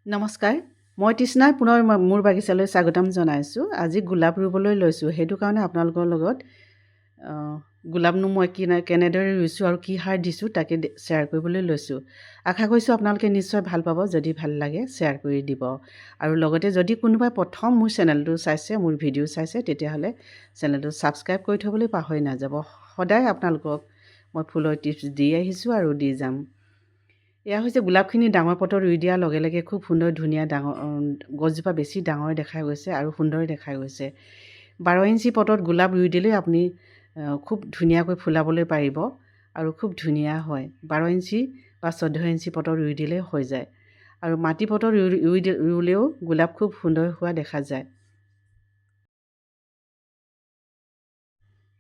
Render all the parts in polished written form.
নমস্কাৰ, মই তৃষ্ণাই পুনৰ মোৰ বাগিচালৈ স্বাগতম জনাইছোঁ। আজি গোলাপ ৰুবলৈ লৈছোঁ, সেইটো কাৰণে আপোনালোকৰ লগত গোলাপনো মই কেনেদৰে ৰুইছোঁ আৰু কি সাৰ দিছোঁ তাকে শ্বেয়াৰ কৰিবলৈ লৈছোঁ। আশা কৰিছোঁ আপোনালোকে নিশ্চয় ভাল পাব। যদি ভাল লাগে শ্বেয়াৰ কৰি দিব আৰু লগতে যদি কোনোবাই প্ৰথম মোৰ চেনেলটো চাইছে, মোৰ ভিডিঅ' চাইছে, তেতিয়াহ'লে চেনেলটো ছাবস্ক্ৰাইব কৰি থ'বলৈ পাহৰি নাযাব। সদায় আপোনালোকক মই ফুলৰ টিপছ দি আহিছোঁ আৰু দি যাম। এয়া হৈছে গোলাপখিনি ডাঙৰ পটত ৰুই দিয়াৰ লগে লগে খুব সুন্দৰ ধুনীয়া গছজোপা বেছি ডাঙৰ দেখা গৈছে আৰু সুন্দৰ দেখা গৈছে। 12 ইঞ্চি পটত গোলাপ ৰুই দিলেই আপুনি খুব ধুনীয়াকৈ ফুলাবলৈ পাৰিব আৰু খুব ধুনীয়া হয়। 12 ইঞ্চি বা 14 ইঞ্চি পটত ৰুই দিলেই হৈ যায় আৰু মাটি পটত ৰুলেও গোলাপ খুব সুন্দৰ হোৱা দেখা যায়।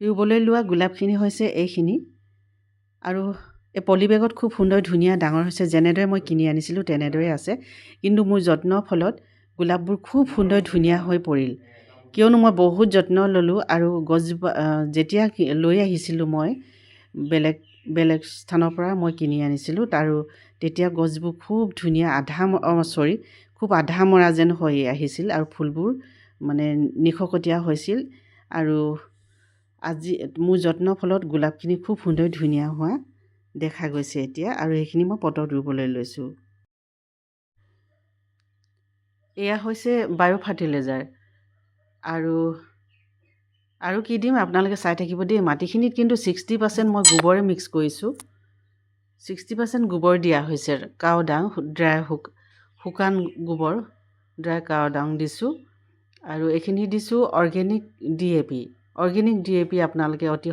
ৰুবলৈ লোৱা গোলাপখিনি হৈছে এইখিনি আৰু এই পলিবেগত খুব সুন্দৰ ধুনীয়া ডাঙৰ হৈছে। যেনেদৰে মই কিনি আনিছিলোঁ তেনেদৰে আছে, কিন্তু মোৰ যত্নৰ ফলত গোলাপবোৰ খুব সুন্দৰ ধুনীয়া হৈ পৰিল। কিয়নো মই বহুত যত্ন ল'লোঁ আৰু গছজোপা যেতিয়া লৈ আহিছিলোঁ মই বেলেগ স্থানৰ পৰা মই কিনি আনিছিলোঁ আৰু তেতিয়া গছবোৰ খুব ধুনীয়া খুব আধা মৰা যেন হৈ আহিছিল আৰু ফুলবোৰ মানে নিশকতীয়া হৈছিল। আৰু আজি মোৰ যত্নৰ ফলত গোলাপখিনি খুব সুন্দৰ ধুনীয়া হোৱা দেখা গৈছে এতিয়া, আৰু এইখিনি মই পটত ৰুবলৈ লৈছোঁ। এয়া হৈছে বায়ো ফাৰ্টিলাইজাৰ আৰু কি দিম আপোনালোকে চাই থাকিব দেই। মাটিখিনিত কিন্তু 60% মই গোবৰে মিক্স কৰিছোঁ। 60% গোবৰ দিয়া হৈছে, কাও ডাং শুকান গোবৰ ড্ৰাই কাও ডাং দিছোঁ আৰু এইখিনি দিছোঁ অৰ্গেনিক DAP। অৰ্গেনিক DAP আপোনালোকে অতি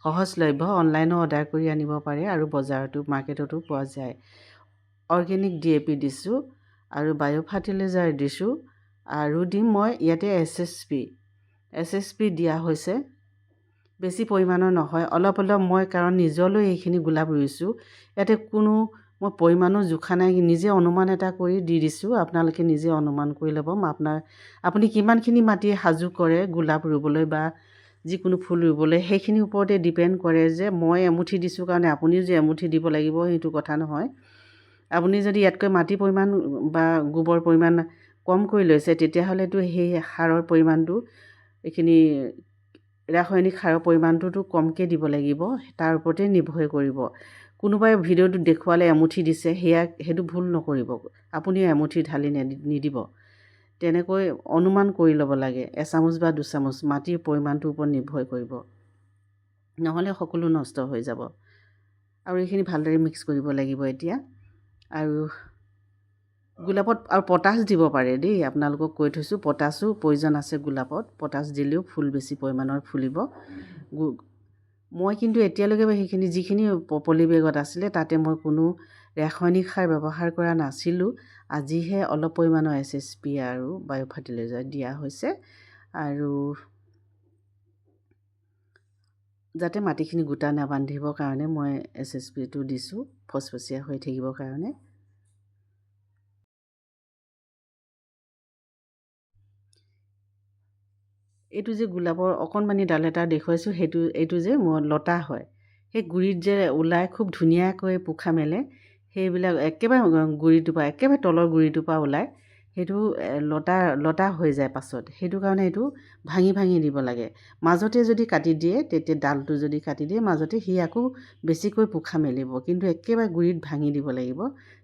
সহজলভ্য অনলাইনো অৰ্ডাৰ কৰি আনিব পাৰে আৰু বজাৰতো মাৰ্কেটতো পোৱা যায়। অৰ্গেনিক DAP দিছোঁ আৰু বায়ো ফাৰ্টিলাইজাৰ দিছোঁ আৰু দিম মই ইয়াতে SSP দিয়া হৈছে। বেছি পৰিমাণৰ নহয়, অলপ মই কাৰণ নিজলৈ এইখিনি গোলাপ ৰুইছোঁ, ইয়াতে কোনো মই পৰিমাণো জোখা নাই, নিজে অনুমান এটা কৰি দি দিছোঁ। আপোনালোকে নিজে অনুমান কৰি ল'ব। আপুনি কিমানখিনি মাটি সাজু কৰে গোলাপ ৰুবলৈ বা যিকোনো ফুল ৰুবলৈ, সেইখিনিৰ ওপৰতে ডিপেণ্ড কৰে যে মই এমুঠি দিছোঁ কাৰণে আপুনিও যে এমুঠি দিব লাগিব সেইটো কথা নহয়। আপুনি যদি ইয়াতকৈ মাটিৰ পৰিমাণ বা গোবৰ পৰিমাণ কমকৈ লৈছে, তেতিয়াহ'লেতো সেই সাৰৰ পৰিমাণটো এইখিনি ৰাসায়নিক সাৰৰ পৰিমাণটোতো কমকৈ দিব লাগিব, তাৰ ওপৰতে নিৰ্ভৰ কৰিব। কোনোবাই ভিডিঅ'টোত দেখুৱালে এমুঠি দিছে, সেইটো ভুল নকৰিব। আপুনিও এমুঠি ঢালি নিদিব। তেনেকৈ অনুমান কৰি ল'ব লাগে, এচামুচ বা দুচামুচ মাটিৰ পৰিমাণটোৰ ওপৰত নিৰ্ভৰ কৰিব, নহ'লে সকলো নষ্ট হৈ যাব। আৰু এইখিনি ভালদৰে মিক্স কৰিব লাগিব এতিয়া। আৰু গোলাপত আৰু পটাছ দিব পাৰে দেই, আপোনালোকক কৈ থৈছোঁ। পটাছো প্ৰয়োজন আছে গোলাপত, পটাছ দিলেও ফুল বেছি পৰিমাণৰ ফুলিব। মই কিন্তু এতিয়ালৈকে সেইখিনি যিখিনি পলিবেগত আছিলে তাতে মই কোনো ৰাসায়নিক সাৰ ব্যৱহাৰ কৰা নাছিলোঁ। আজিহে অলপ পৰিমাণৰ SSP আৰু বায়ো ফাৰ্টিলাইজাৰ দিয়া হৈছে, আৰু যাতে মাটিখিনি গোটা নাবান্ধিবৰ কাৰণে মই SSPটো দিছোঁ, ফচফচীয়া হৈ থাকিবৰ কাৰণে। এইটো যে গোলাপৰ অকণমানি ডাল এটা দেখুৱাইছোঁ, এইটো যে লতা হয়, সেই গুৰিত যে ওলাই খুব ধুনীয়াকৈ পোখা মেলে, সেইবিলাক একেবাৰে একেবাৰে তলৰ গুৰিটোৰ পৰা ওলাই, সেইটো লতা হৈ যায় পাছত। সেইটো কাৰণে এইটো ভাঙি দিব লাগে। মাজতে যদি কাটি দিয়ে, তেতিয়া ডালটো যদি কাটি দিয়ে মাজতে, সি আকৌ বেছিকৈ পোখা মেলিব। কিন্তু একেবাৰে গুৰিত ভাঙি দিব লাগিব,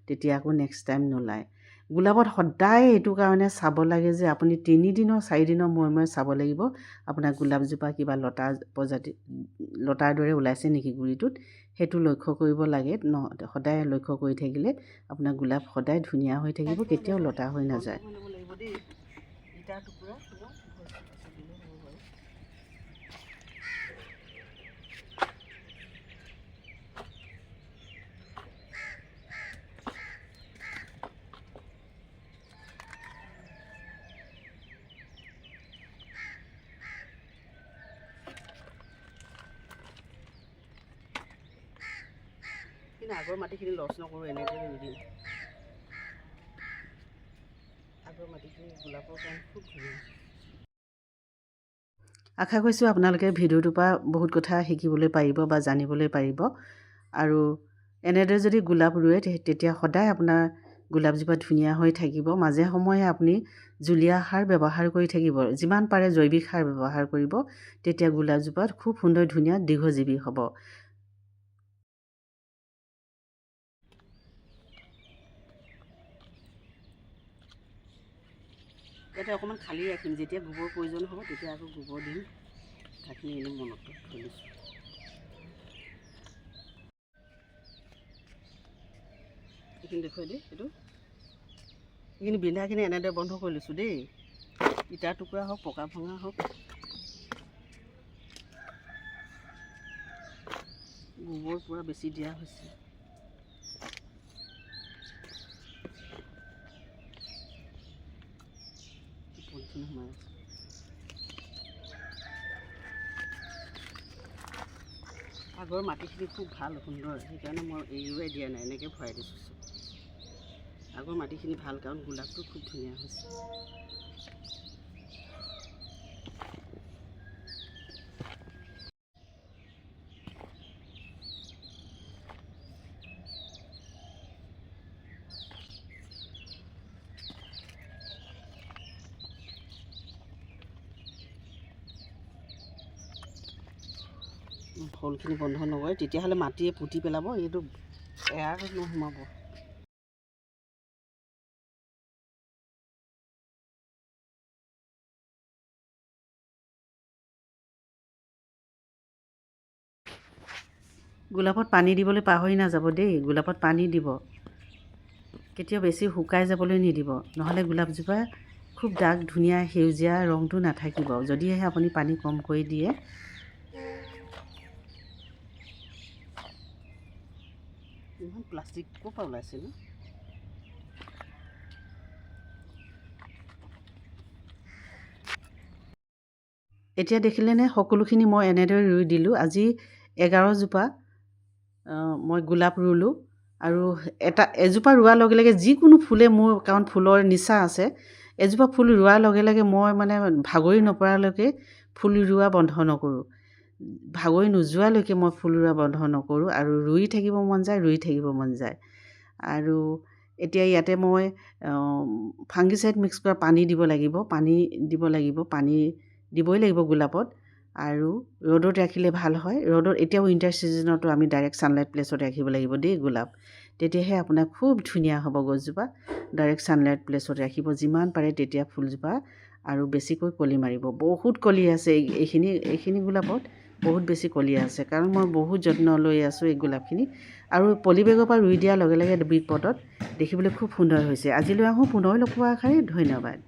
তেতিয়া আকৌ নেক্সট টাইম নোলায়। গোলাপত সদায় এইটো কাৰণে চাব লাগে যে আপুনি 3 দিনৰ 4 দিনৰ মূৰে চাব লাগিব আপোনাৰ গোলাপজোপা কিবা লতাৰ দৰে ওলাইছে নেকি গুৰিটোত, সেইটো লক্ষ্য কৰিব লাগে। সদায় লক্ষ্য কৰি থাকিলে আপোনাৰ গোলাপ সদায় ধুনীয়া হৈ থাকিব, কেতিয়াও লতা হৈ নাযায়। আগৰ মাটিখিনি লছ নকৰোঁ, এনেকৈ ৰুই দিম। আগৰ মাটিখিনি গোলাপৰ কাৰণে খুব ধুনীয়া। আশা কৰিছোঁ আপোনালোকে ভিডিঅ'টোৰ পৰা বহুত কথা শিকিবলৈ পাৰিব বা জানিবলৈ পাৰিব। আৰু এনেদৰে যদি গোলাপ ৰুৱে তেতিয়া সদায় আপোনাৰ গোলাপজোপা ধুনীয়া হৈ থাকিব। মাজে সময়ে আপুনি জুলীয়া সাৰ ব্যৱহাৰ কৰি থাকিব। যিমান পাৰে জৈৱিক সাৰ ব্যৱহাৰ কৰিব, তেতিয়া গোলাপজোপাত খুব সুন্দৰ ধুনীয়া দীৰ্ঘজীৱী হ'ব। ইয়াতে অকণমান খালী ৰাখিম, যেতিয়া গোবৰ প্ৰয়োজন হ'ব তেতিয়া আকৌ গোবৰ দিম। কথাখিনি এনেই মনত থৈ লৈছোঁ। এইখিনি দেখুৱাই দেই, এইখিনি বিন্ধাখিনি এনেদৰে বন্ধ কৰি লৈছোঁ দেই। ইটাৰ টুকুৰা হওক, পকা ভঙা হওক, গোবৰ পূৰা বেছি দিয়া হৈছে। সোমাই আছে। আগৰ মাটিখিনি খুব ভাল সুন্দৰ, সেইকাৰণে মই এৰিওৱাই দিয়া নাই, এনেকৈ ভৰাই দিছোঁ। আগৰ মাটিখিনি ভাল কাৰণ গোলাপটো খুব ধুনীয়া হৈছে। ফুলখিনি বন্ধ নকৰে, তেতিয়াহ'লে মাটিয়ে পুতি পেলাব, এইটো এয়াৰ নোসোমাব। গোলাপত পানী দিবলৈ পাহৰি নাযাব দেই। গোলাপত পানী দিব, কেতিয়াও বেছি শুকাই যাবলৈ নিদিব, নহ'লে গোলাপজোপা খুব ডাঠ ধুনীয়া সেউজীয়া ৰংটো নাথাকিব, যদিহে আপুনি পানী কম কৰি দিয়ে। ইমান প্লাষ্টিক ক'ৰ পৰা ওলাইছে ন? এতিয়া দেখিলেনে সকলোখিনি মই এনেদৰে ৰুই দিলোঁ। আজি 11জোপা মই গোলাপ ৰুলোঁ। আৰু এজোপা ৰোৱাৰ লগে লগে যিকোনো ফুলে মোৰ, কাৰণ ফুলৰ নিচা আছে, এজোপা ফুল ৰোৱাৰ লগে লগে মই মানে ভাগৰি নপৰালৈকে ফুল ৰোৱা বন্ধ নকৰোঁ। ভাগৰি নোযোৱালৈকে মই ফুল ৰোৱা বন্ধ নকৰোঁ। আৰু ৰুই থাকিব মন যায়। আৰু এতিয়া ইয়াতে মই ফাংগিচাইড মিক্স কৰা পানী দিব লাগিব। পানী দিবই লাগিব গোলাপত। আৰু ৰ'দত ৰাখিলে ভাল হয়। ৰ'দত এতিয়াও উইণ্টাৰ ছিজনতো আমি ডাইৰেক্ট ছানলাইট প্লেচত ৰাখিব লাগিব দেই গোলাপ, তেতিয়াহে আপোনাৰ খুব ধুনীয়া হ'ব গছজোপা। ডাইৰেক্ট ছানলাইট প্লেচত ৰাখিব যিমান পাৰে, তেতিয়া ফুলজোপা আৰু বেছিকৈ কলি মাৰিব। বহুত কলি আছে এইখিনি গোলাপত, বহুত বেছি কলি আছে, কাৰণ মই বহুত যত্ন লৈ আছোঁ এই গোলাপখিনি। আৰু পলিবেগৰ পৰা ৰুই দিয়াৰ লগে লগে বিপদত দেখিবলৈ খুব সুন্দৰ হৈছে। আজিলৈ আহোঁ, পুনৰ লগ পোৱাৰ আশাৰে ধন্যবাদ।